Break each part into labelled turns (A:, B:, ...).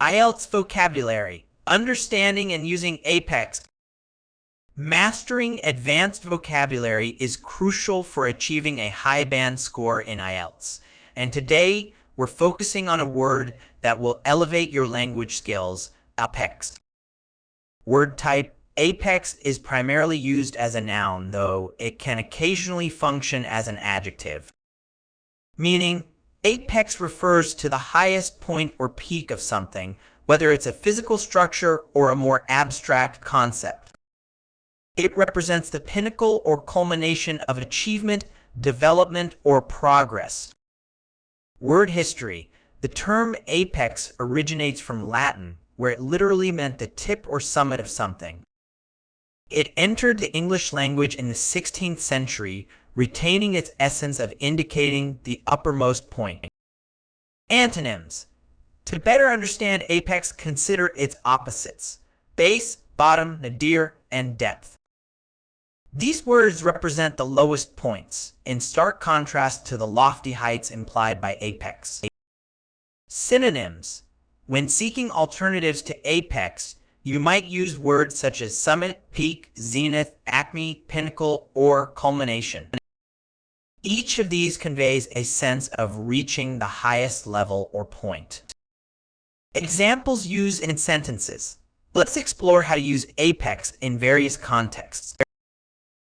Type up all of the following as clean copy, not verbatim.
A: IELTS vocabulary, understanding and using apex. Mastering advanced vocabulary is crucial for achieving a high band score in IELTS. And today, we're focusing on a word that will elevate your language skills, apex. Word type apex is primarily used as a noun, though it can occasionally function as an adjective. Meaning, apex refers to the highest point or peak of something, whether it's a physical structure or a more abstract concept. It represents the pinnacle or culmination of achievement, development, or progress. Word history. The term apex originates from Latin, where it literally meant the tip or summit of something. It entered the English language in the 16th century, retaining its essence of indicating the uppermost point. Antonyms. To better understand apex, consider its opposites: base, bottom, nadir, and depth. These words represent the lowest points, in stark contrast to the lofty heights implied by apex. Synonyms. When seeking alternatives to apex, you might use words such as summit, peak, zenith, acme, pinnacle, or culmination. Each of these conveys a sense of reaching the highest level or point. Examples used in sentences. Let's explore how to use apex in various contexts.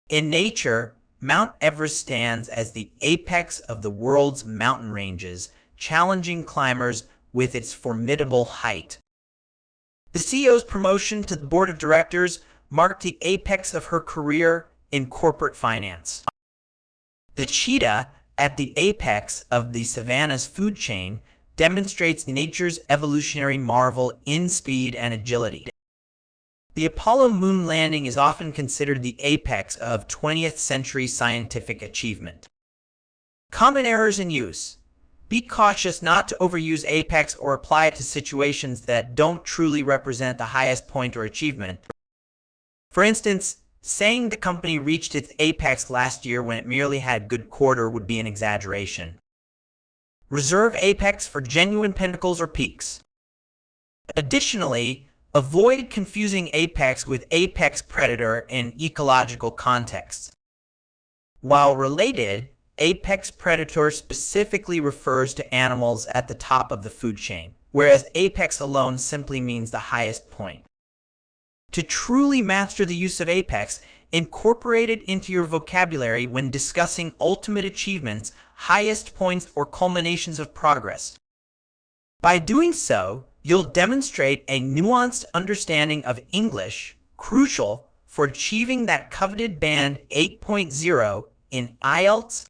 A: In nature, Mount Everest stands as the apex of the world's mountain ranges, challenging climbers with its formidable height. The CEO's promotion to the board of directors marked the apex of her career in corporate finance. The cheetah, at the apex of the savanna's food chain, demonstrates nature's evolutionary marvel in speed and agility. The Apollo moon landing is often considered the apex of 20th century scientific achievement. Common errors in use. Be cautious not to overuse apex or apply it to situations that don't truly represent the highest point or achievement. For instance, saying the company reached its apex last year when it merely had a good quarter would be an exaggeration. Reserve apex for genuine pinnacles or peaks. Additionally, avoid confusing apex with apex predator in ecological contexts. While related, apex predator specifically refers to animals at the top of the food chain, whereas apex alone simply means the highest point. To truly master the use of apex, incorporate it into your vocabulary when discussing ultimate achievements, highest points, or culminations of progress. By doing so, you'll demonstrate a nuanced understanding of English, crucial for achieving that coveted band 8.0 in IELTS